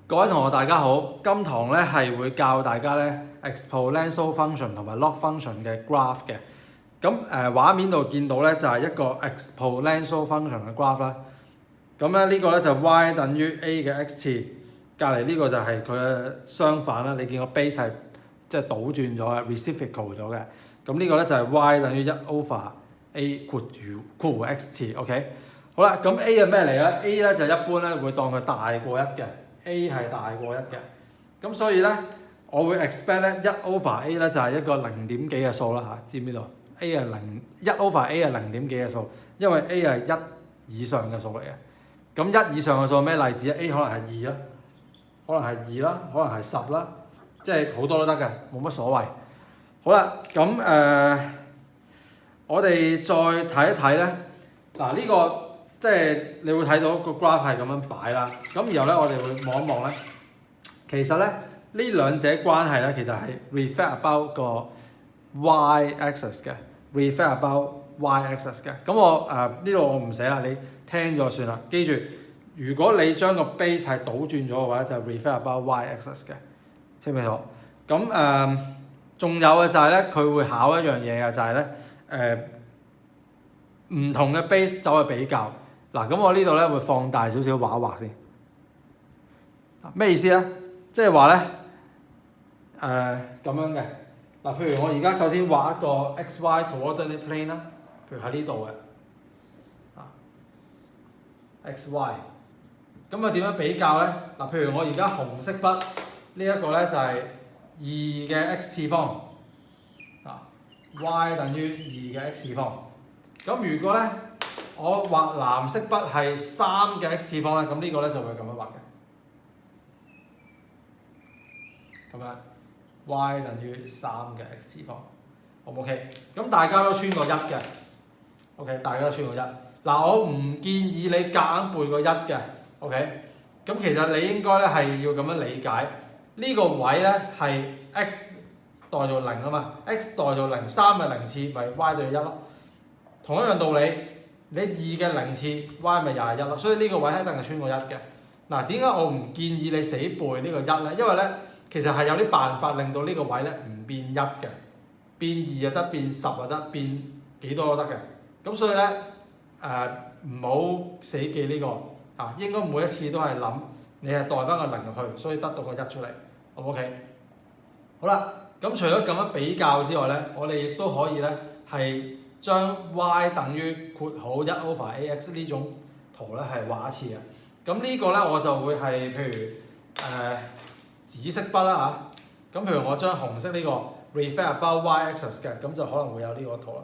各位同學大家好，今堂咧係會教大家咧 exponential function 同埋 log function 嘅 graph 嘅。咁畫面度見到咧就係一個 exponential function 嘅 graph 啦。咁咧呢個咧就 y 等於 a 嘅 x 次，隔離呢個就係佢嘅相反啦。你見個 base 係即係倒轉咗嘅 reciprocal 咗嘅。咁呢個咧就係 y 等於一 over a 括弧 x 次。OK， 好啦，咁 a 係咩嚟咧 ？a 咧就一般咧會當佢大過一嘅。A 係大過一嘅，咁所以咧，我會 expect 咧一 over A 咧就係一個零點幾嘅數啦嚇，知唔知道 ？A 係一 over A 係零點幾嘅數，因為 A 係一以上嘅數嚟嘅。咁一以上嘅數咩例子啊 ？A 可能係2啦，可能係2啦，可能係10啦，即係好多都得嘅，冇乜所謂。好啦，咁我哋再睇一睇咧，嗱呢個。即係你會睇到個 graph 係咁樣擺啦，咁然後咧我哋會望一望咧，其實咧呢兩者關係咧其實係 reflect about 個 y-axis 嘅 reflect about y-axis 嘅。咁我呢度我唔寫啦，你聽咗算啦。記住，如果你將個 base 係倒轉咗嘅話咧，就 reflect about y-axis 嘅，清唔清楚？咁仲有嘅就係咧，佢會考一樣嘢嘅就係咧唔同嘅 base 走去比較。嗱，咁我呢度咧會放大少少畫一畫先。咩意思咧？即係話咧，咁樣嘅。嗱，譬如我而家首先畫一個 xy coordinate plane 啦，譬如喺呢度嘅xy。咁啊點樣比較咧？嗱，譬如我而家紅色筆呢一個咧就係2嘅 x 次方，y 等於2嘅 x 次方。咁如果咧我畫藍色筆係3嘅 x 次方咧，咁呢個咧就會咁樣畫嘅，咁樣 y 等於3嘅 x 次方，好唔 OK？咁大家都穿過1嘅 ，OK？ 大家都穿過1。嗱，我唔建議你夾硬背個1嘅 ，OK？ 咁其實你應該咧係要咁樣理解，呢個位咧係 x 代做0啊嘛 ，x 代做0，3嘅0次咪 y 對1咯。同一樣道理，你2嘅0次 y 咪又係1咯，所以呢個位一定係穿過1嘅。嗱，點解我唔建議你死背呢個1咧？因為咧其實係有啲辦法令到呢個位咧唔變1嘅，變2又得，變10又得，變幾多都得嘅。咁所以咧唔好死記呢個啊，應該每一次都係諗你係代翻個0入去，所以得到個1出嚟，好唔 OK？ 好啦，咁除咗咁樣比較之外咧，我哋亦都可以咧係將 y 等於括號1 over ax 呢種圖咧係畫一次嘅。咁呢個咧我就會係譬如紫色筆啦嚇，咁譬如我將紅色呢個 reflect about y-axis 嘅，咁就可能會有呢個圖啦。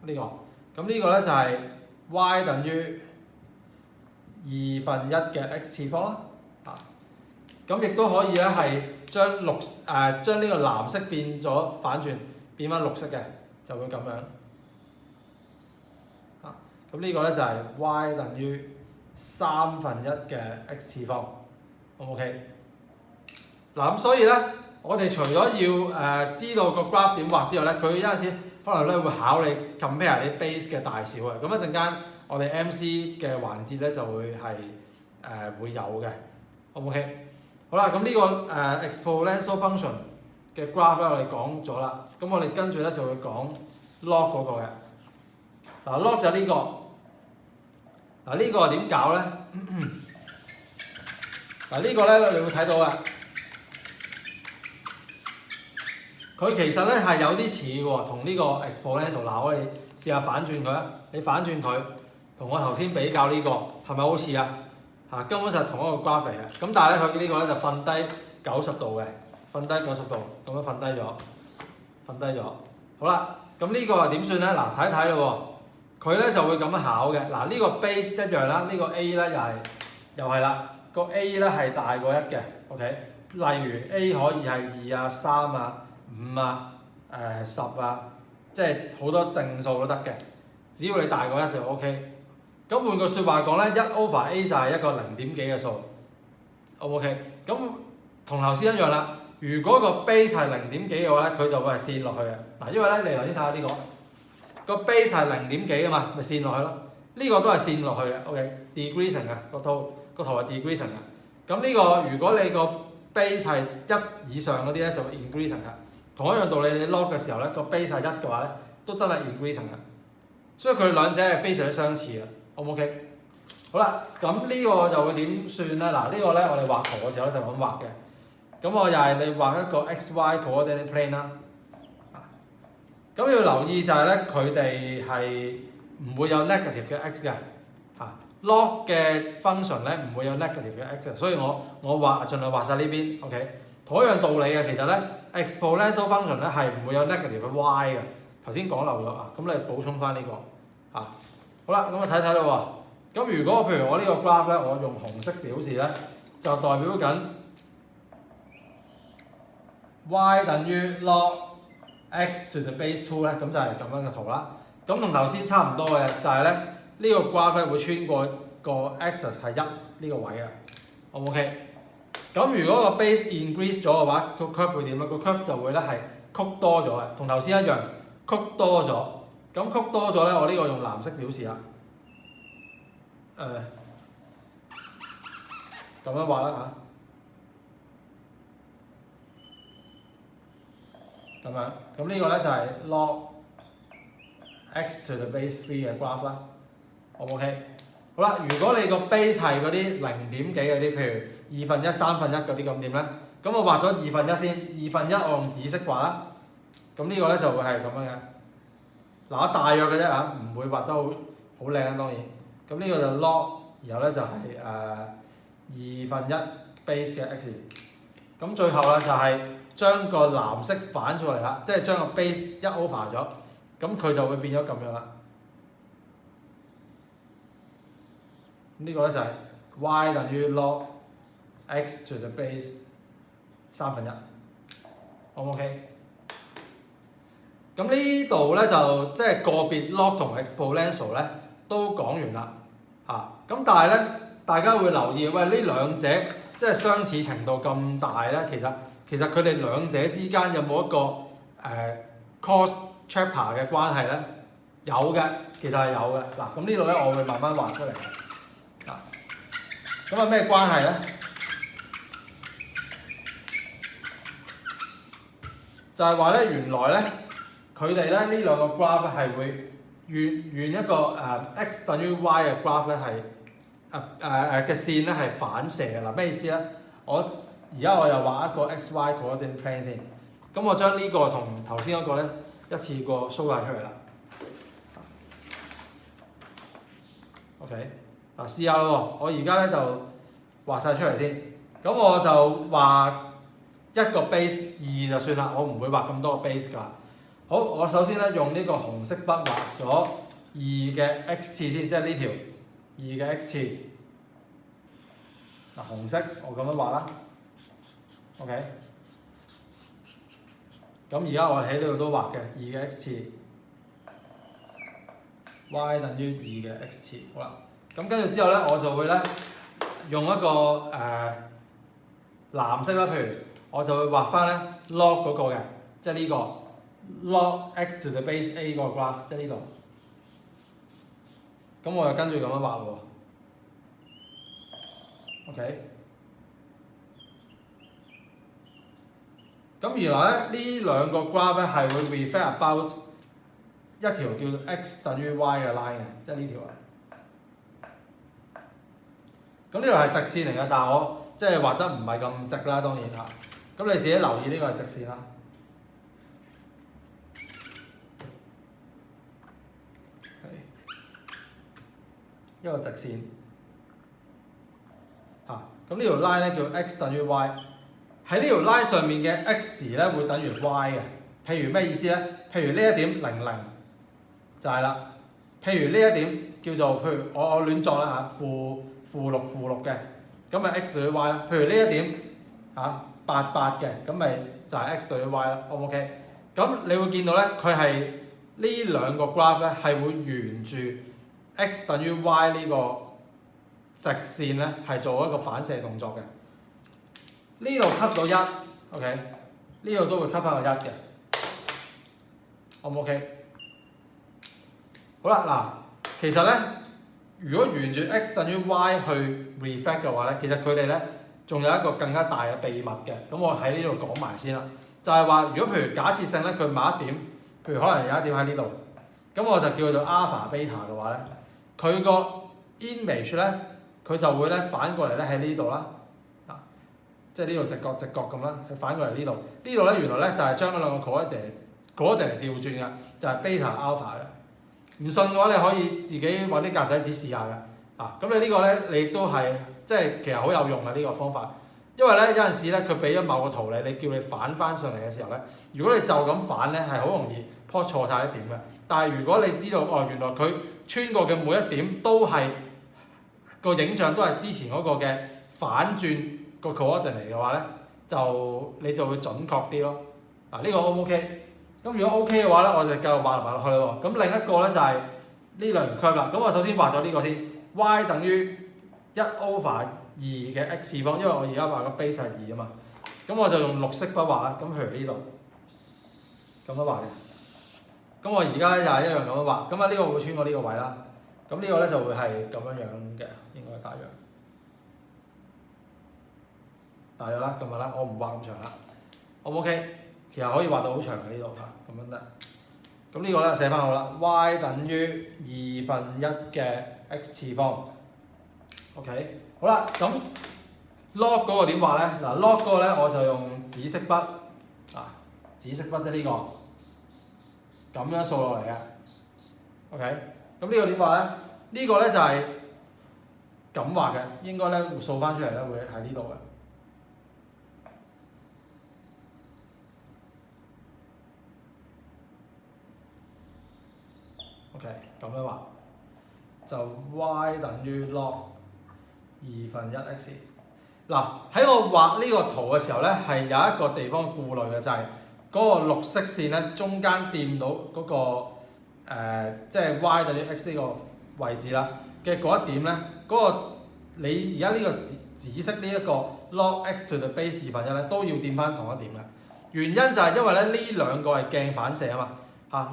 呢個，咁呢個咧就係 y 等於1/2嘅 x 次方啦。咁亦都可以咧係將呢個藍色變咗反轉，變翻綠色嘅，就會咁樣。咁呢個咧就係 y 等於1/3嘅 x 次方，好唔 OK？ 嗱，咁所以咧，我哋除咗要知道個 graph 點畫之外咧，佢有陣時可能咧會考你 compare 你 base 嘅大小嘅。咁一陣間我哋 MC 嘅環節咧就會係會有嘅，好唔 OK？好啦，咁呢個exponential function 嘅 graph 咧，我哋講咗啦。咁我哋跟住咧就會講 log 嗰個嘅。嗱 log 就呢個。嗱呢個點搞咧？嗱呢個咧你會睇到嘅，佢其實咧係有啲似喎，同呢個 exponential。嗱我哋試下反轉佢啊，你反轉佢，同我頭先比較呢個係咪好似啊？嚇，根本就係同一個 graph 嚟嘅。咁但係咧佢呢個咧就瞓低90度嘅，瞓低90度咁樣瞓低咗，瞓低咗。好啦，咁呢個係點算咧？嗱睇一睇咯喎，佢咧就會咁樣考嘅。嗱呢個 base 一樣啦，呢個 A 咧又係啦，個 A 咧係大過1嘅。OK， 例如 A 可以係2啊、3啊、5啊、10啊，即係好多正數都得嘅，只要你大過1就 OK。咁換句説話講咧，1 over A 就係一個0點幾嘅數 ，OK？ 咁同頭先一樣啦。如果個 base 係0點幾嘅話咧，佢就會係線落去嘅。嗱，因為咧你頭先睇下呢個 base 係0點幾啊嘛，咪線落去咯。呢個都係線落去嘅 ，OK，decreasing 嘅個圖係 decreasing 嘅。咁呢個如果你個 base 係1以上嗰啲咧，就 increasing 嘅。同一樣道理，你 log 嘅時候咧，個 base 係1嘅話咧，都真係 increasing 嘅。所以佢兩者係非常之相似嘅 ，O 唔 OK？ 好啦，咁呢個就會點算咧？嗱，呢個咧我哋畫圖嘅時候咧就咁畫嘅。咁我又係你畫一個 XY coordinate plane 啦。咁要留意就係咧，佢哋係唔會有 negative 嘅 x 嘅。log 嘅 function 咧唔會有 negative 嘅 x 嘅，所以我盡量畫晒呢邊 ，OK。同一樣道理嘅，其實咧 exponential function 咧係唔會有 negative 嘅 y 嘅。頭先講漏咗啊，咁你補充翻呢個啊。好啦，咁我睇睇啦喎。咁如果譬如我呢個 graph 咧，我用紅色表示咧，就代表緊 y 等於 log x to the base 2咧，咁就係咁樣嘅圖啦。咁同頭先差唔多嘅，就係咧呢個 graph 咧會穿過個 axis 係1呢個位啊。OK。咁如果個 base increase 咗嘅話，個 curve 會點咧？個 curve 就會咧係曲多咗嘅，同頭先一樣曲多咗。咁曲多咗咧，我呢個用藍色表示啦。咁樣畫啦嚇。咁樣，咁呢個咧就係 log x to the base 3嘅 graph 啦。OK。好啦，如果你個 base 係嗰啲0點幾嗰啲，譬如1/2、1/3嗰啲咁點咧？咁我畫咗1/2先，1/2我用紫色畫啦。咁呢個咧就會係咁樣嘅。嗱，我大約嘅啫嚇，唔會畫得好靚啊當然。咁呢個就 log， 然後咧就係1/2 base 嘅 x。咁最後咧就係將個藍色反出嚟啦，即係將個 base over 咗，咁佢就會變咗咁樣啦。呢個咧就係 y 等於 log x to the base 1/3。O 唔 OK？ 咁呢度咧就即係個別 log 同 exponential 咧都講完啦嚇。咁但係咧，大家會留意，喂呢兩者即係相似程度咁大咧，其實佢哋兩者之間有冇一個cos chapter 嘅關係咧？有嘅，其實係有嘅。嗱，咁呢度咧我會慢慢畫出嚟。咁啊咩關係咧？就係話咧，原來咧佢哋咧呢兩個 graph 咧係會沿一個x 等於 y 嘅 graph 咧係嘅線咧係反射嘅。嗱，咩意思咧？而家我又畫一個 xy coordinate plane 先。咁我將呢個同頭先嗰個咧一次過 show 晒出嚟啦。OK。嗱，試下咯喎，我而家咧就畫晒出嚟先。咁我就畫一個 base 2就算啦，我唔會畫咁多個 base 㗎。好，我首先咧用呢個紅色筆畫咗2嘅 x 次先，即係呢條2嘅 x 次。嗱，紅色我咁樣畫啦。OK。咁而家我喺呢度都畫嘅2嘅 x 次 ，y 等於2嘅 x 次，好啦。咁跟住之後咧，我就會咧用一個藍色啦，譬如我就會畫翻咧 log 嗰個嘅，即係呢個 log x to the base a 嗰個 graph， 即係呢度。咁我就跟住咁樣畫咯喎。OK。咁原來咧呢兩個 graph 咧係會 reflect about 一條叫 x 等於 y 嘅 line 嘅，即係呢條啊。咁呢條係直線嚟嘅，但係我即係畫得唔係咁直啦，當然嚇。咁你自己留意呢個係直線啦。一個直線嚇。咁呢條 line 咧叫 x 等於 y， 喺呢條 line 上面嘅 x 咧會等於 y 嘅。譬如咩意思咧？譬如呢一點00就係啦。譬如呢一點叫做譬如我亂作啦嚇，-6嘅，咁咪 x 對於 y 啦。譬如呢一點88嘅，咁咪就係 x 對於 y 啦。O 唔 OK？ 咁你會見到咧，佢係呢兩個 graph 咧係會沿住 x 等於 y 呢個直線咧係做一個反射動作嘅。呢度 cut 到1 ，OK？ 呢度都會 cut 翻個1嘅。O 唔 OK？ 好啦，嗱，其實咧如果沿住 x 等於 y 去 reflect 嘅話咧，其實佢哋咧仲有一個更加大嘅秘密嘅。咁我喺呢度講埋先啦，就係話如果譬如假設性咧，佢某一點，譬如可能有一點喺呢度，咁我就叫佢做 alpha beta 嘅話咧，佢個 image 咧，佢就會咧反過嚟咧喺呢度啦，即係呢度直角咁啦，佢反過嚟呢度。呢度咧原來咧就係將嗰兩個 coordinate 調轉嘅，就係 beta alpha 嘅。唔信嘅話，你可以自己揾啲格仔紙試下嘅。咁你呢個咧，你都係即係其實好有用嘅呢個方法。因為咧有陣時咧，佢俾咗某個圖你叫你反翻上嚟嘅時候咧，如果你就咁反咧，係好容易撲錯晒一點嘅。但係如果你知道原來佢穿過嘅每一點都係個影像都係之前嗰個嘅反轉個 coordinate 嘅話咧，你就會準確啲咯。呢個 O 唔 OK？咁如果 OK 嘅話咧，我就繼續畫落去咯喎。咁另一個咧就係呢兩條 curve 啦。咁我首先畫咗呢個先 ，y 等於1 over 2嘅 x 次方，因為我而家畫個 base 係2啊嘛。咁我就用綠色筆畫啦。咁譬如呢度咁樣畫嘅。咁我而家咧就係一樣咁樣畫。咁呢個會穿過呢個位啦。咁呢個咧就會係咁樣嘅，應該大約啦，咁樣啦。我唔畫咁長啦。O 唔 OK？其實可以畫到好長嘅呢度嚇，咁樣得。咁呢個咧寫翻好啦 ，y 等於1/2嘅 x 次方。OK， 好啦，咁 log 嗰個點畫咧？嗱 ，log 嗰個咧我就用紫色筆，紫色筆即係呢個，咁樣掃落嚟嘅。OK，咁呢個點畫咧？呢個咧就係咁畫嘅，應該咧掃翻出嚟咧會喺呢度嘅。OK， 咁樣畫就 y 等於 log 1/2x。嗱，喺我畫呢個圖嘅時候咧，係有一個地方顧慮嘅，就係嗰個綠色線咧中間掂到嗰個即係 y 等於 x 呢個位置啦嘅嗰一點咧，嗰個你而家呢個紫色呢一個 log x to the base 1/2咧都要掂翻同一點嘅。原因就係因為咧呢兩個係鏡反射啊嘛。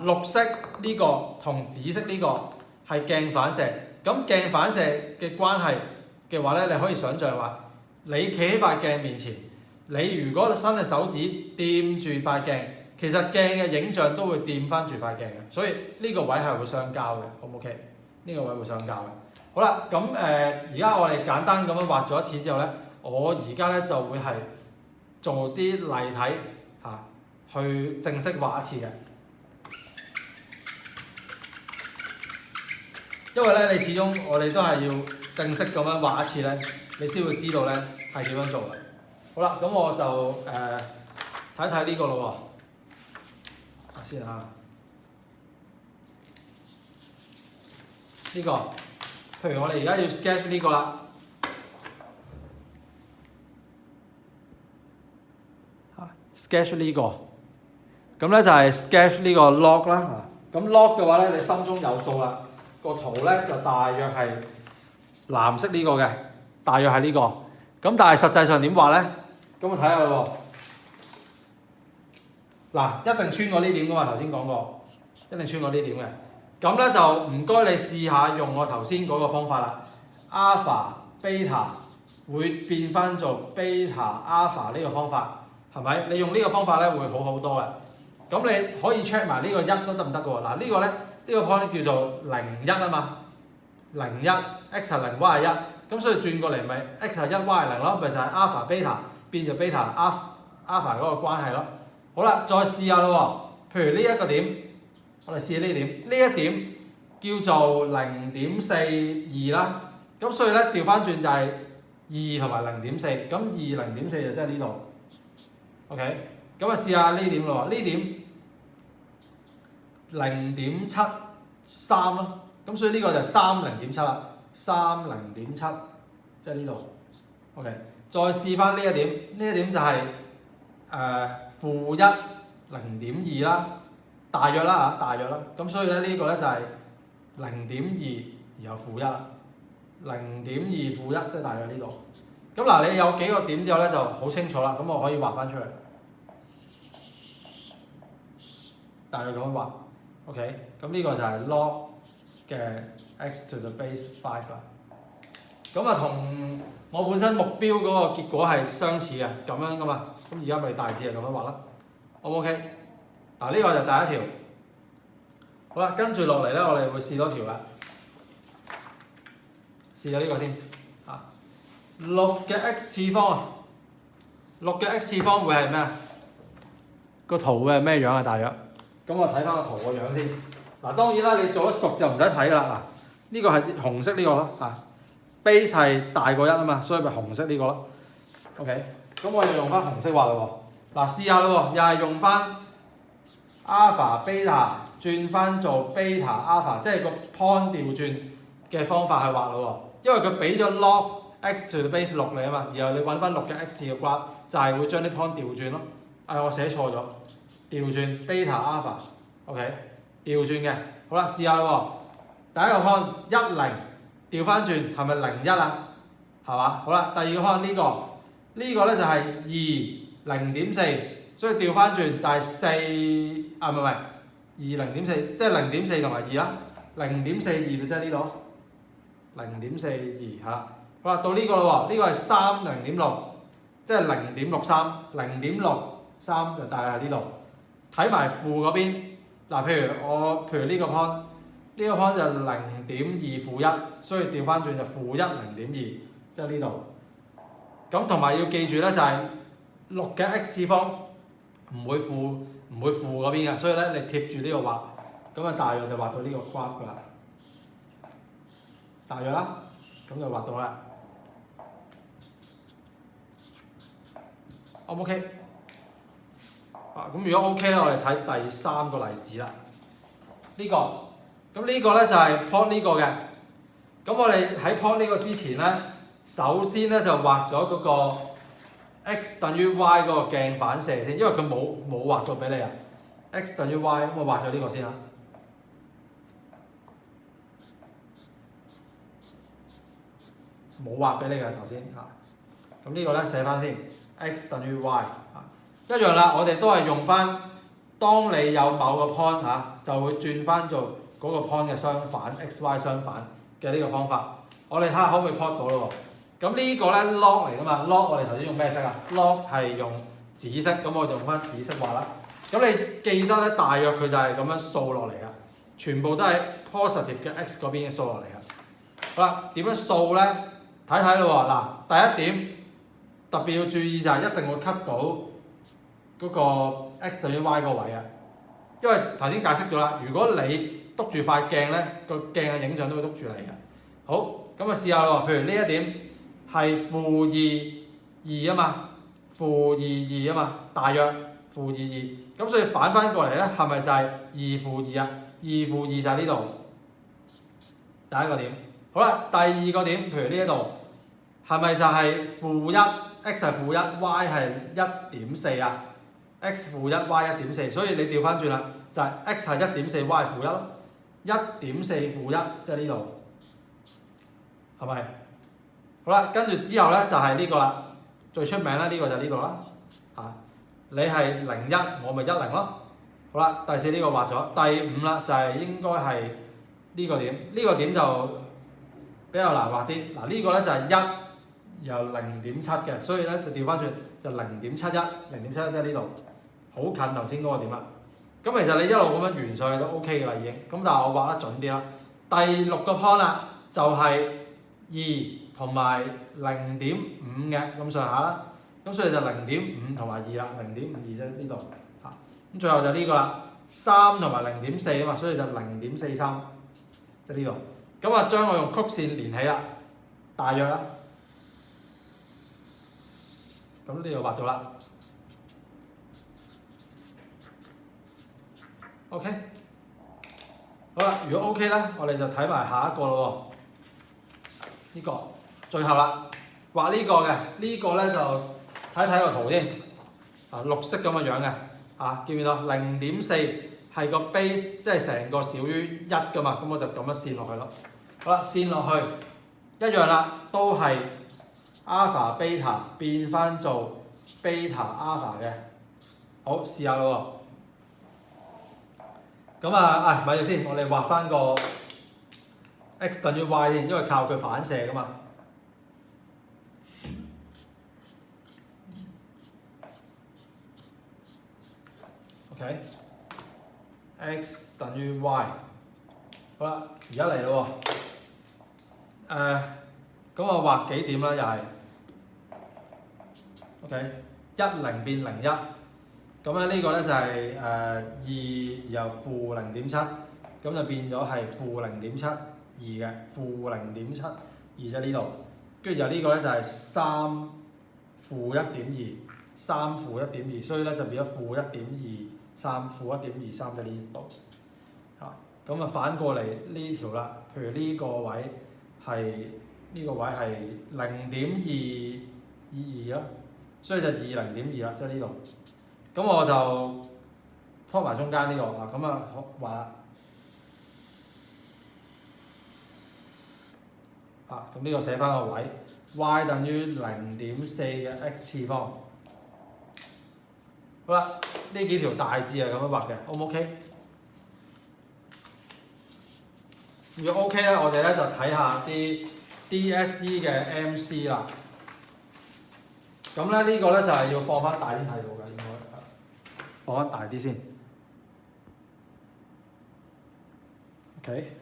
綠色呢個同紫色呢個係鏡反射，咁鏡反射嘅關係嘅話咧，你可以想象話，你企喺塊鏡面前，你如果伸隻手指掂住塊鏡，其實鏡嘅影像都會掂翻住塊鏡嘅，所以呢個位係會相交嘅，好唔 OK？呢個位會相交嘅。好啦，咁而家我哋簡單咁樣畫咗一次之後咧，我而家咧就會係做啲例體去正式畫一次嘅。因為咧，你始終我哋都係要正式咁樣畫一次咧，你先會知道咧係點樣做嘅。好啦，咁我就睇睇呢個咯喎，先嚇。呢個，譬如我哋而家要 sketch 呢個啦。sketch 呢個，咁咧就係 sketch 呢個 log 啦。咁 log 嘅話咧，你心中有數啦。個圖咧就大約係藍色呢個嘅，大約係呢個。咁但係實際上點畫咧？咁我睇下咯喎。嗱，一定穿過呢點噶嘛，頭先講過，一定穿過呢點嘅。咁咧就唔該你試下用我頭先嗰個方法啦。alpha beta 會變翻做 beta alpha 呢個方法，係咪？你用呢個方法咧會好好多嘅。咁你可以 check 埋呢個1都得唔得嘅喎？嗱，呢個咧。呢個 point 叫做01啊嘛，01 x 係0 y 係1，咁所以轉過嚟咪 x 係1 y 係0咯，咪就係 alpha beta 變咗 beta alpha 嗰個關係咯。好啦，再試下咯喎，譬如呢一個點，我哋試下呢點，呢一點叫做0.42啦，咁所以咧調翻轉就係2同埋0.4，咁2 0.4就即係呢度 ，OK， 咁啊試下呢點咯喎，呢點。0.73咯，咁所以呢個就係30.7啦，30.7即係呢度 ，OK。再試翻呢一點，呢一點就係-1 0.2啦，大約啦嚇，大約啦。咁所以咧呢個咧就係0.2然後-1啦，0.2-1即係大約呢度。咁嗱，你有幾個點之後咧就好清楚啦，咁我可以畫翻出嚟，大約咁樣畫。OK，咁呢個就係 log 嘅 x to the base 5啦。咁啊，同我本身目標嗰個結果係相似嘅，咁樣噶嘛。咁而家咪大致係咁樣畫啦。O 唔 OK？嗱，呢個就第一條。好啦，跟住落嚟咧，我哋會試多條啦。試咗呢個先。6嘅 x 次方啊，6嘅 x 次方會係咩啊？個圖會係咩樣啊？大約咁我睇翻個圖個樣先。嗱，當然啦，你做得熟就唔使睇噶啦。嗱，呢個係紅色呢個咯，base 係大過1啊嘛，所以咪紅色呢個咯。OK， 咁我要用翻紅色畫啦喎。嗱，試下啦喎，又係用翻 alpha beta 轉翻做 beta alpha， 即係個 point 調轉嘅方法去畫啦喎。因為佢俾咗 log x to the base 6你啊嘛，然後你揾翻6嘅 x 嘅 graph， 就係會將啲 point 調轉咯。我寫錯咗，調轉 beta alpha，OK， 調轉嘅。好啦，試下啦喎。第一個 point 1 0，調翻轉係咪0 1啊？係嘛？好啦，第二個 point 呢個咧就係2 0.4，所以調翻轉就係4唔係2 0.4，即係0.4同埋2啦，0.42咪即係呢度，0.42係啦。好啦，到呢個啦喎，呢個係3 0.6，即係0.63就大概喺呢度。睇埋負嗰邊，嗱，譬如呢個 point，呢個 point 就0.2負1，所以調翻轉就負1 0.2，即係呢度。咁同埋要記住咧，就係6嘅 x 次方唔會負嗰邊嘅，所以咧你貼住呢個畫，咁啊大約就畫到呢個 graph 㗎啦。大約啦，咁就畫到啦。O 唔 OK？ 咁如果 OK 咧，我哋睇第3個例子啦。咁呢個咧就係 plot 呢個嘅。咁我哋喺 plot 呢個之前咧，首先咧就畫咗嗰個 x 等於 y 嗰個鏡反射先，因為佢冇畫到俾你啊。x 等於 y， 咁我畫咗呢個先啦。冇畫俾你嘅頭先嚇。咁呢個咧寫翻先 ，x 等於 y 一樣啦。我哋都係用翻，當你有某個 point 就會轉翻做嗰個 point 嘅相反 ，x y 相反嘅呢個方法。我哋睇下可唔可以 plot 到咯喎。咁呢個咧 log 嚟噶嘛 ，log 我哋頭先用咩色啊 ？log 係用紫色，咁我就用翻紫色畫啦。咁你記得咧，大約佢就係咁樣掃落嚟噶，全部都係 positive 嘅 x 嗰邊嘅掃落嚟噶。好啦，點樣掃咧？睇睇咯喎。嗱，第一點特別要注意就係一定會 cut 到嗰個 x 等於 y 個位啊，因為頭先解釋咗啦，如果你篤住塊鏡咧，個鏡嘅影像都會篤住你嘅。好，咁啊試下咯，譬如呢一點係-2啊嘛，-2啊嘛，大約-2，咁所以反翻過嚟咧，係咪就係2-2啊？2-2就係呢度，第一個點。好啦，第二個點，譬如呢一度，係咪就係-1？x 係-1，y 係1.4啊？x -1，y 1.4，所以你調翻轉啦，就係 x 係1.4，y 係-1咯，1.4-1，即係呢度，係咪？好啦，跟住之後咧就係呢個啦，最出名啦，呢個就係呢度啦，你係0-1，我咪1-0咯。好啦，第4呢個畫咗，第5啦就係應該係呢個點，呢個點就比較難畫啲。嗱，呢個咧就係1由0.7嘅，所以咧就調翻轉就0.71，0.71即係呢度。好近頭先嗰個點啦，咁其實你一路咁樣圓上去都 OK 嘅啦已經，咁但係我畫得準啲啦。第6個 point 啦，就係2同埋0.5嘅咁上下啦，咁所以就0.5同埋2啦，0.52啫呢度嚇，咁最後就呢個啦，3同埋0.4啊嘛，所以就0.43，即係呢度。咁啊將我用曲線連起啦，大約啦，咁呢度畫咗啦。OK， 好啦，如果 OK 咧，我哋就睇埋下一個咯喎。呢個最後啦，畫呢個嘅，呢個咧就睇睇個圖先。綠色咁嘅樣嘅，見唔見到？0.4係個 base，即係成個少於1噶嘛，咁我就咁樣線落去咯。好啦，線落去一樣啦，都係 alpha beta 變翻做 beta alpha 嘅。好，試下咯喎。咁咪住先，我哋畫翻個 x 等於 y 添，因為靠佢反射噶嘛。OK，x 等於 y。好啦，而家嚟咯喎。咁我畫幾點啦？又係 OK， 10變01。咁咧呢個咧就係2，然後負0.7，咁就變咗係負0.72嘅，負0.72啫呢度。跟住然後呢個咧就係3負1.2， 3負1.2，所以咧就變咗負1.23，負1.23喺呢度。咁啊反過嚟呢條啦，譬如呢個位係0.222咯，所以就20.2啦，即係呢度。咁我就拖埋中間呢個啊，咁啊畫啦。咁呢個寫翻個位 ，y 等於0.4嘅 x 次方。好啦，呢幾條大致係咁樣畫嘅 ，O 唔 OK？ 如果 OK 咧，我哋咧就睇下啲 DSE 嘅 MC 啦。咁咧呢個咧就係要放翻大啲睇到嘅，應該放翻大啲先。OK。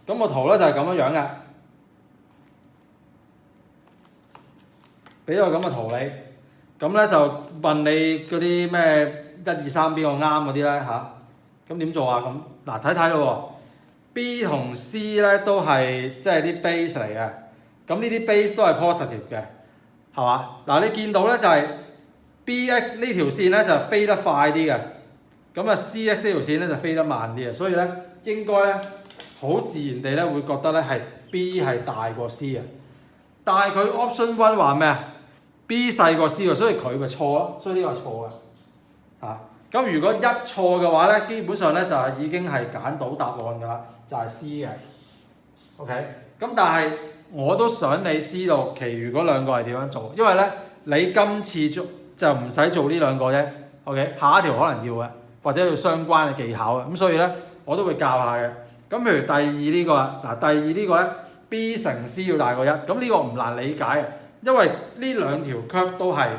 咁個圖咧就係咁樣嘅，俾咗個咁嘅圖你，咁咧就問你嗰啲咩1、2、3邊個啱嗰啲咧嚇，咁點做啊？咁嗱睇睇咯喎 ，B 同 C 咧都係即係啲 base 嚟嘅，咁呢啲 base 都係 positive 嘅，係嘛？嗱你見到咧就係 BX 呢條線咧就飛得快啲嘅，咁啊 CX 呢條線咧就飛得慢啲嘅，所以咧應該咧。好自然地咧會覺得咧係 B 係大過 C 啊，但係佢 option one 話咩啊 ？B 細過 C 喎，所以佢咪錯咯，所以呢個係錯嘅。咁如果一錯嘅話咧，基本上咧就係已經係揀到答案㗎啦，就係 C 嘅。OK，咁但係我都想你知道，其餘嗰兩個係點樣做，因為咧你今次做就唔使做呢兩個啫。OK， 下一條可能要嘅，或者要相關嘅技巧嘅，咁所以咧我都會教下嘅。咁譬如第二呢個啊，嗱第二呢個咧 B 乘 C 要大過1，咁呢個唔難理解嘅，因為呢兩條 curve 都係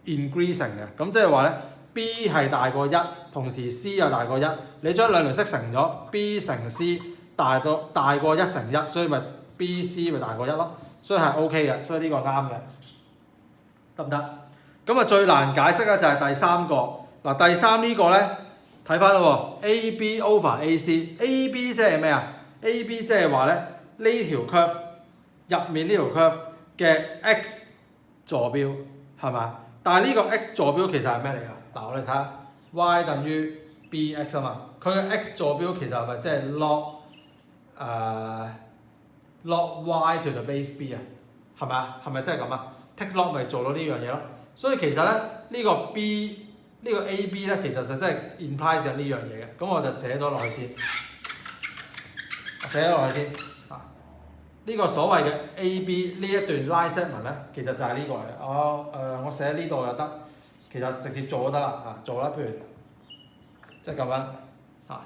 increasing 嘅，咁即係話咧 B 係大過1，同時 C 又大過1，你將兩條式乘咗 B 乘 C 大過1乘1，所以咪 BC 咪大過1咯，所以係 OK 嘅，所以呢個啱嘅，得唔得？咁啊最難解釋咧就係第三個，嗱第三呢個咧。睇翻咯喎 ，AB over AC，AB 即係咩啊 ？AB 即係話咧呢條 curve 入面呢條 curve 嘅 x 坐標係嘛？但係呢個 x 坐標其實係咩嚟㗎？嗱我哋睇下 y 等於 bx 啊嘛，佢嘅 x 坐標其實係咪即係 log y to the base b 啊？係咪啊？係咪真係咁啊 ？take log 咪做到呢樣嘢咯。所以其實咧呢個 B。呢個 A、B 咧，其實就真係 implies 緊呢樣嘢嘅，咁我就寫咗落去先，呢個所謂嘅 A、B 呢一段 line segment 咧，其實就係呢個嚟。我寫呢度又得，其實直接做都得啦，做啦，譬如即係咁樣而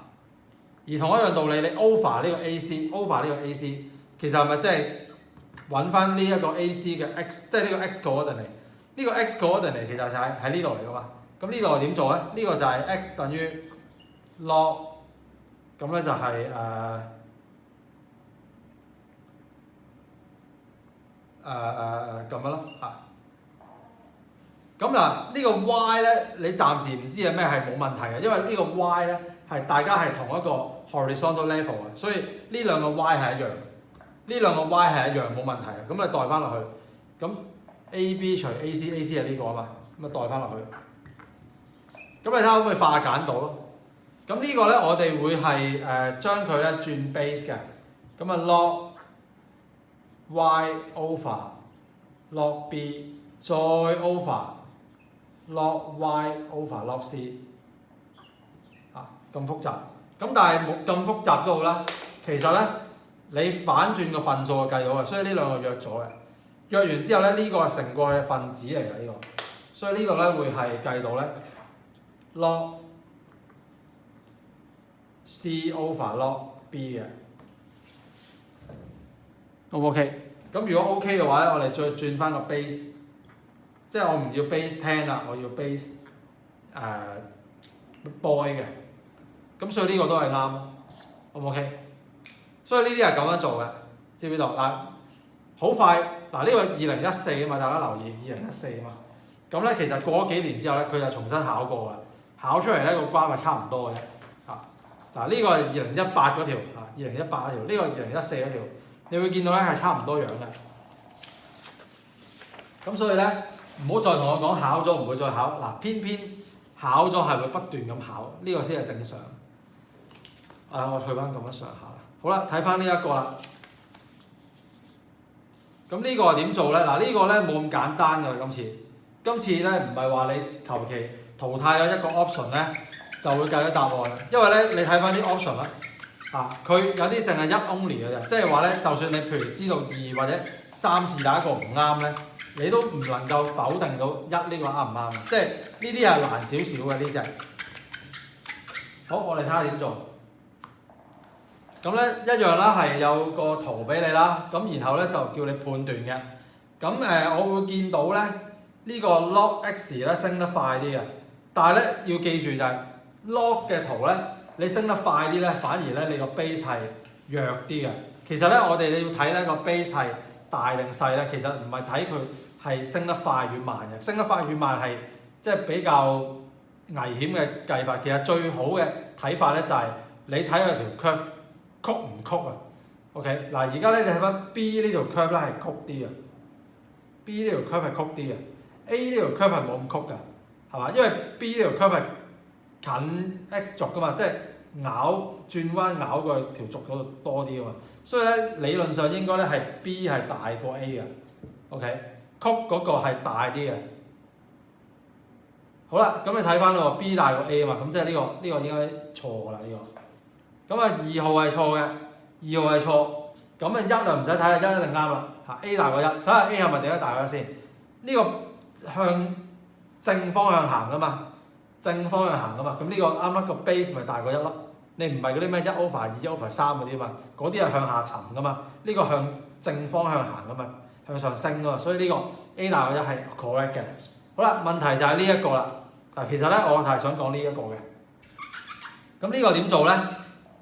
同一樣道理，你 over 呢個 AC，over 呢個 AC， 其實係咪即係揾翻呢一個 AC 嘅 x， 即係呢個 x coordinate？ 呢個 x coordinate 其實就係喺呢度嚟噶嘛。咁呢度係點做咧？呢個就係 x 等於 log， 咁咧就係咁樣咯咁嗱，呢個 y 咧，你暫時唔知係咩係冇問題嘅，因為呢個 y 咧係大家係同一個 horizontal level 嘅，所以呢兩個 y 係一樣，呢兩個 y 係一樣冇問題嘅。咁你代翻落去，咁 AB 除 AC 係呢個啊嘛，咁啊代翻落去。咁你睇下可唔可以化簡到咯？咁呢個咧，我哋會係將佢咧轉 base 嘅。咁啊 log y over log b 再 over log y over log c 咁複雜。咁但係冇咁複雜都好啦。其實咧，你反轉個份數就計到嘅，所以呢兩個約咗嘅。約完之後咧，呢個係成個嘅分子嚟嘅呢個，所以呢個咧會係計到咧。log C over log B 嘅。O 唔 OK？ 咁如果 OK 嘅話咧，我哋再轉翻個 base， 即係我唔要 base 10啦，我要 base boy 嘅。咁所以呢個都係啱咯。O 唔 OK？ 所以呢啲係咁樣做嘅，知唔知道？嗱，好快嗱，呢個2014啊嘛，大家留意2014啊嘛。咁咧其實過咗幾年之後咧，佢就重新考過啦，考出嚟咧個關係差唔多嘅啫。嗱呢個係2018嗰條2018嗰條，呢個2014嗰條，你會見到咧係差唔多樣嘅。咁所以咧唔好再同我講考咗唔會再考，嗱偏偏考咗係會不斷咁考，呢個先係正常。我退翻咁樣上下啦。好啦，睇翻呢一個啦。咁呢個係點做咧？嗱呢個咧冇咁簡單㗎啦，今次咧唔係話你求其淘汰咗一個 option 咧就會計到答案，因為咧你睇翻啲 option 啦，佢有啲淨係一 only 嘅啫，即係話咧就算你譬如知道2或者3是但一個唔啱咧，你都唔能夠否定到1呢個啱唔啱，即係呢啲係難少少嘅呢隻。好，我哋睇下點做。咁咧一樣啦，係有個圖俾你啦，咁然後咧就叫你判斷嘅。咁我會見到咧呢個 log x 咧升得快啲嘅，但係咧要記住就係 log 嘅圖咧，你升得快啲咧，反而咧你個 base 係弱啲嘅。其實咧我哋要睇咧個 base 係大定細咧，其實唔係睇佢係升得快與慢嘅，升得快與慢係即係比較危險嘅計法。其實最好嘅睇法咧就係你睇佢條 curve。曲唔曲啊 ？OK， 嗱而家咧你睇翻 B 呢條 curve 咧係曲啲嘅 ，B 呢條 curve 係曲啲嘅 ，A 呢條 curve 係冇咁曲嘅，係嘛？因為 B 呢條 curve 係近 X 軸噶嘛，即係轉彎咬過條軸嗰度多啲噶嘛，所以咧理論上應該咧係 B 係大過 A 嘅 ，OK， 曲嗰個係大啲嘅。好啦，咁你睇翻咯 ，B 大過 A 啊嘛，咁即係呢個應該錯㗎啦呢個。咁2號係錯嘅，2號係錯，咁1就唔使睇啦，1一定啱啦。A 大過1，睇下 A 係咪定得大過1先？呢個向正方向行噶嘛，正方向行噶嘛，咁呢個啱啦，個 base 咪大過1咯。你唔係嗰啲咩1 over 2 over 3嗰啲嘛，嗰啲係向下沉噶嘛，呢個向正方向行噶嘛，向上升噶嘛，所以呢個 A 大過1係 correct 嘅。好啦，問題就係呢一個啦。其實咧我係想講呢一個嘅。咁呢個點做咧？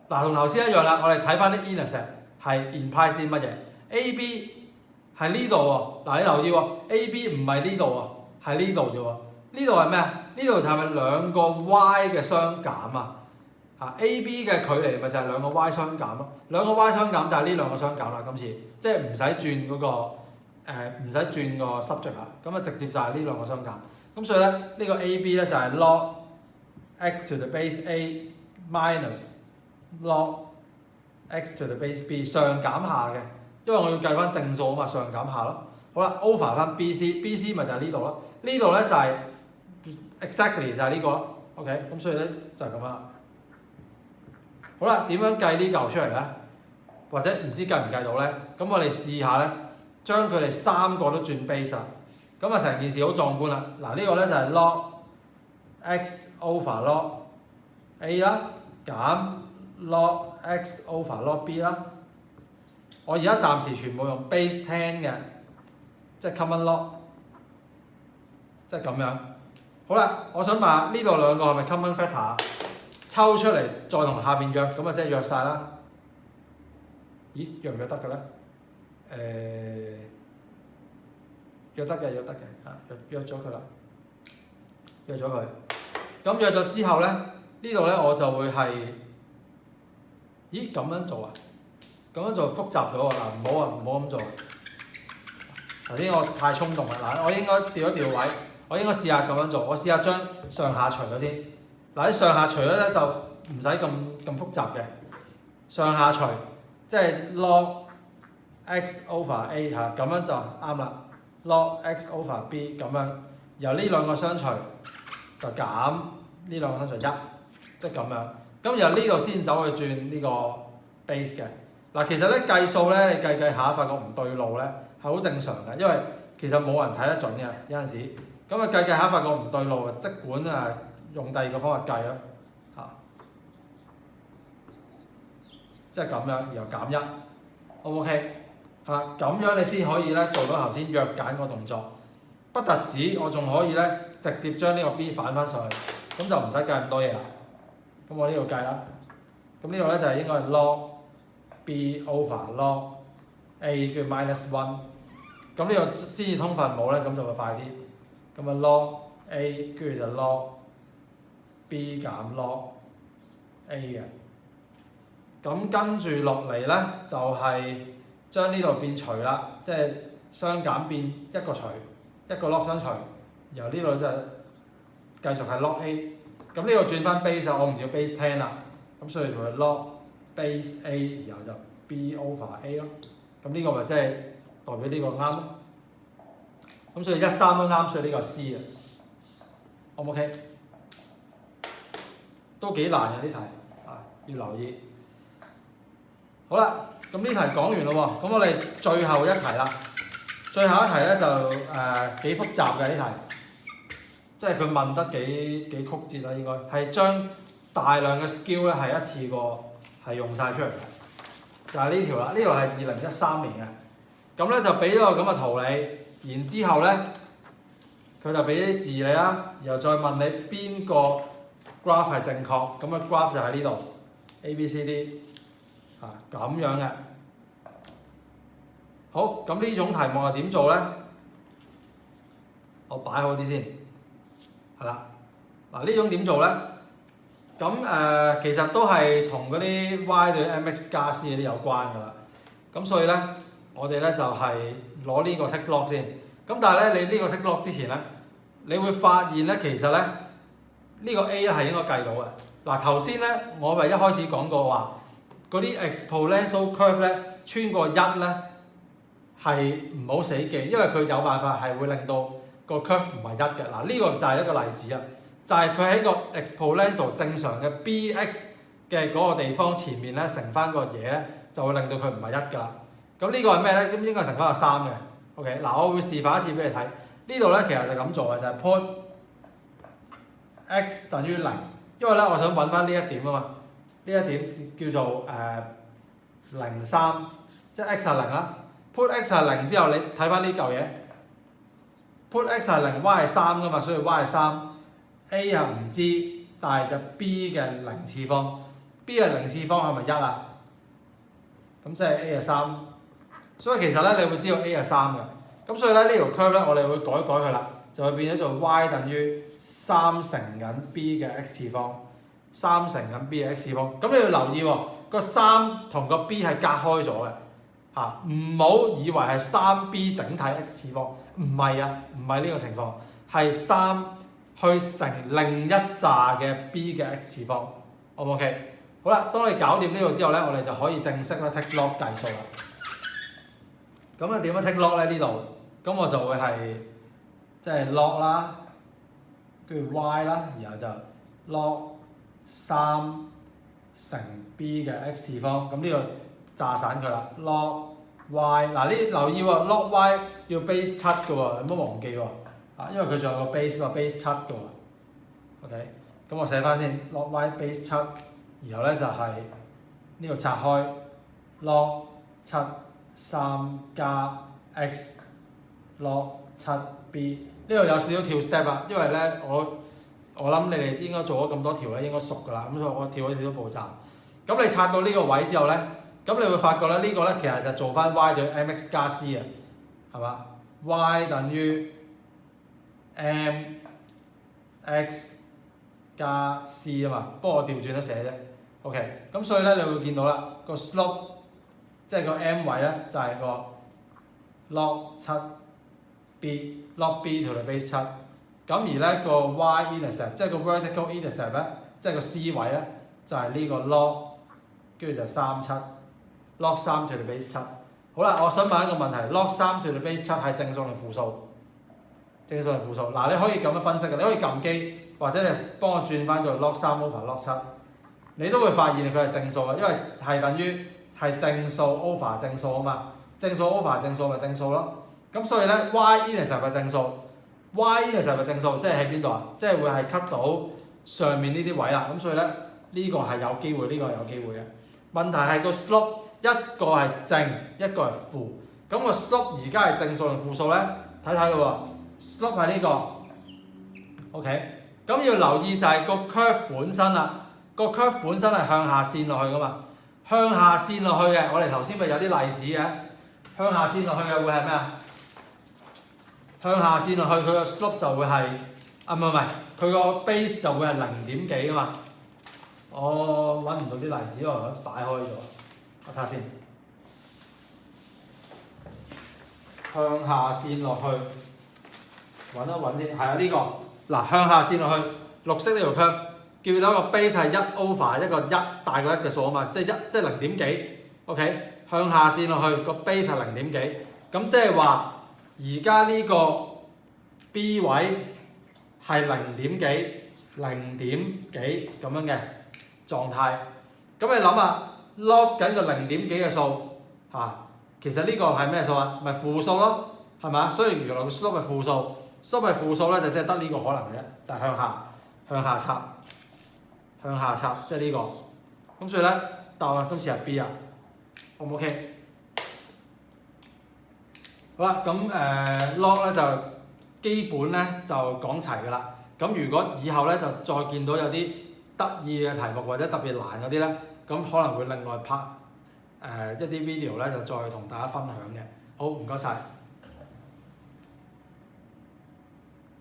嗱，同頭先一樣啦，我哋睇翻啲 intercept 係 implies 啲乜嘢 ？A、B 係呢度喎，嗱你留意喎 ，A、B 唔係呢度喎，係呢度啫喎。呢度係咩啊？呢度就係咪兩個 y 嘅相減啊？A、B 嘅距離咪就係兩個 y 相減咯。兩個 y 相減就係呢兩個相減啦。今次即係唔使轉嗰個唔使轉個 subject 啦，咁啊直接就係呢兩個相減。咁所以咧呢個 A、B 咧就係 log x to the base A minus log x to the base b 上減下嘅，因為我要計翻正數啊嘛，上減下咯。好啦 ，over 翻 BC 咪就係呢度咯。呢度咧就係 exactly 就係呢個咯。OK， 咁所以咧就係咁樣啦。好啦，點樣計呢嚿出嚟咧？或者唔知計唔計到咧？咁我哋試下咧，將佢哋3個都轉 base 啦。咁啊成件事好壯觀啦。嗱呢個咧就係 log x over log a 啦，減log x over log b 啦，我而家暫時全部用 base 10嘅，即係 common log， 即係咁樣。好啦，我想問下呢度兩個係咪 common factor？ 抽出嚟再同下邊約，咁啊即係約晒啦。咦，約唔約得嘅咧？約得嘅約咗佢啦，約咗佢。咁約咗之後咧，呢度咧我就會係。咦咁樣做啊？咁樣做複雜咗喎！嗱，唔好咁做。頭先我太衝動啦，嗱，我應該調一調位，我應該試下咁樣做。我試下將上下除咗先。嗱，啲上下除咗咧就唔使咁複雜嘅。上下除即係 log x over a 嚇，咁樣就啱啦。log x over b 咁樣，由呢兩個相除就減呢兩個相除1，即係咁樣。咁由呢度先走去轉呢個 base 嘅。嗱，其實咧計數咧，你計下發覺唔對路咧，係好正常嘅，因為其實冇人睇得準嘅，有陣時。咁啊計下發覺唔對路，即管用第二個方法計咯，嚇。即係咁樣，然後減1 ，O 唔 OK？係啦，咁樣你先可以咧做到頭先約揀個動作。不特止，我仲可以咧直接將呢個 B 反翻上去，咁就唔使計咁多嘢啦。咁我呢度計啦，咁呢度咧就係應該係 log B over log A 跟住 -1，咁呢個先至通分母咧，咁就會快啲。咁啊 log A 跟住就 log B 減 log A 嘅。咁跟住落嚟咧就係將呢度變除啦，即係雙減變一個除，一個 log 相除，然後呢度就繼續係 log A。咁呢個轉翻 base 我唔要 base 10啦，咁所以就係 log base A， 然後就 B over A 咯。咁呢個咪即係代表呢個啱咯。咁所以1、3都啱，所以呢個係 C 啊。O 唔 OK？ 都幾難嘅呢題啊，要留意。好啦，咁呢題講完咯喎，咁我哋最後一題啦。最後一題咧就幾複雜嘅呢題，即係佢問得幾曲折啦，應該係將大量嘅 skill 咧係一次過係用晒出嚟嘅，就係呢條啦。呢條係2013年嘅，咁咧就俾咗個咁嘅圖你，然之後咧佢就俾啲字你啦，然後再問你邊個 graph 係正確，咁嘅 graph 就喺呢度 A B C D 啊咁樣嘅。好，咁呢種題目係點做咧？我擺好啲先，係啦。嗱呢種點做咧？咁其實都係同嗰啲 y 對 mx 加 c 嗰啲有關㗎啦。咁所以咧，我哋咧就係攞呢個 take log 先。咁但係咧，你呢個 take log 之前咧，你會發現咧，其實咧呢個 A 咧係應該計到嘅。嗱頭先咧，我咪一開始講過話，嗰啲 exponential curve 咧穿過1咧。係唔好死記，因為佢有辦法係會令到個 curve 唔係1嘅。嗱呢個就係一個例子啊，就係佢喺個 exponential 正常嘅 bx 嘅嗰個地方前面咧乘翻個嘢咧，就會令到佢唔係1㗎啦。咁呢個係咩咧？咁應該乘翻個3嘅。OK，嗱我會示範一次俾你睇。呢度咧其實就咁做嘅，就係 put x 等於0，因為咧我想揾翻呢一點啊嘛。呢一點叫做0,3，即係 x 係0啦。put x 係0之後，你睇翻呢嚿嘢 ，put x 係0 ，y 係3㗎嘛，所以 y 係3，a 係唔知，但係就 b 嘅0次方 ，b 嘅0次方係咪1啊？咁即係 a 係3，所以其實咧你會知道 a 係3嘅，咁所以咧呢條 curve 咧我哋會改一改佢啦，就會變咗做 y 等於3乘緊 b 嘅 x 次方，3乘緊 b 嘅 x 次方，咁你要留意喎，個3同個 b 係隔開咗嘅。唔好以為係3b 整體 x 次方，唔係啊，唔係呢個情況，係3去乘另一紮嘅 b 嘅 x 次方 ，O 唔 OK？ 好啦，當你搞掂呢度之後咧，我哋就可以正式咧 take log 計數啦。咁啊點樣 take log 咧？呢度，咁我就會係即係 log 啦，跟住 y 啦，然後就 log 3乘 b 嘅 x 次方，咁呢度炸散佢啦 ，log y 嗱呢留意喎 ，log y 要 base 7嘅喎，你唔好忘記喎，因為佢仲有個 base 嘛，base 7嘅喎 ，OK， 咁我寫翻先 ，log y base 7，然後咧就係呢度拆開 log 7 3加 x log 7b， 呢度有少少跳 step 啊，因為咧我諗你哋應該做咗咁多條咧，應該熟㗎啦，咁所以我跳咗少少步驟。咁你拆到呢個位之後咧，咁你會發覺咧呢個咧其實就做翻 y 對 mx 加 c 啊，係嘛 ？y 等於 mx 加 c 啊嘛，不過我調轉咗寫啫。OK， 咁所以咧你會見到啦，個 slope 即係個 m 位咧就係個 log 7b，log b to the base 7。咁而咧個 y-intercept 即係個 vertical intercept 咧，即係個 c 位咧就係呢個 log，跟住就37，log 3 to the base 7。好啦，我想問一個問題 ，log 3 to the base 7係正數定負數？正數定負數？嗱，你可以咁樣分析嘅，你可以撳機或者你幫我轉翻做 log 3 over log 7，你都會發現佢係正數嘅，因為係等於係正數 over 正數啊嘛，正數 over 正數咪正數咯。咁所以咧 y-intercept 係正數。y-intercept 係正數，即係喺邊度啊？即係會係 cut 到上面呢啲位啦。咁所以咧，呢個係有機會，呢個係有機會嘅。問題係個 slope 一個係正，一個係負。咁個 slope 而家係正數定負數咧？睇睇咯喎 ，slope 係呢個 ，OK。咁要留意就係個 curve 本身啦，個 curve 本身係向下線落去噶嘛，向下線落去嘅，我哋頭先咪有啲例子嘅，向下線落去嘅會係咩啊？向下線落去佢個 slope 就會係唔係，佢個 base 就會係0.幾噶嘛。我揾唔到啲例子喎，我擺開咗，我睇下先。向下線落去，揾一揾先，係啊呢個。嗱，向下線落去，綠色呢條 curve，見到個 base 係1 over 一個1大過1嘅數啊嘛，即係0.幾 ，OK。向下線落去個 base 係0.幾，咁即係話而家呢個 B 位係0.幾、0.幾咁樣嘅狀態。咁你諗下 log 緊個0.幾嘅數嚇，其實呢個係咩數啊？咪負數咯，係咪？所以原來個 slope 係負數。slope 係負數咧，就即係得呢個可能嘅啫，就係向下插，即係呢個。咁所以咧，答案今次係 B 啊 ，O 唔 OK？ 好啦，咁log 咧就基本咧就講齊㗎啦。咁如果以後咧就再見到有啲得意嘅題目或者特別難嗰啲咧，咁可能會另外拍一啲 video 咧就再同大家分享嘅。好，唔該晒。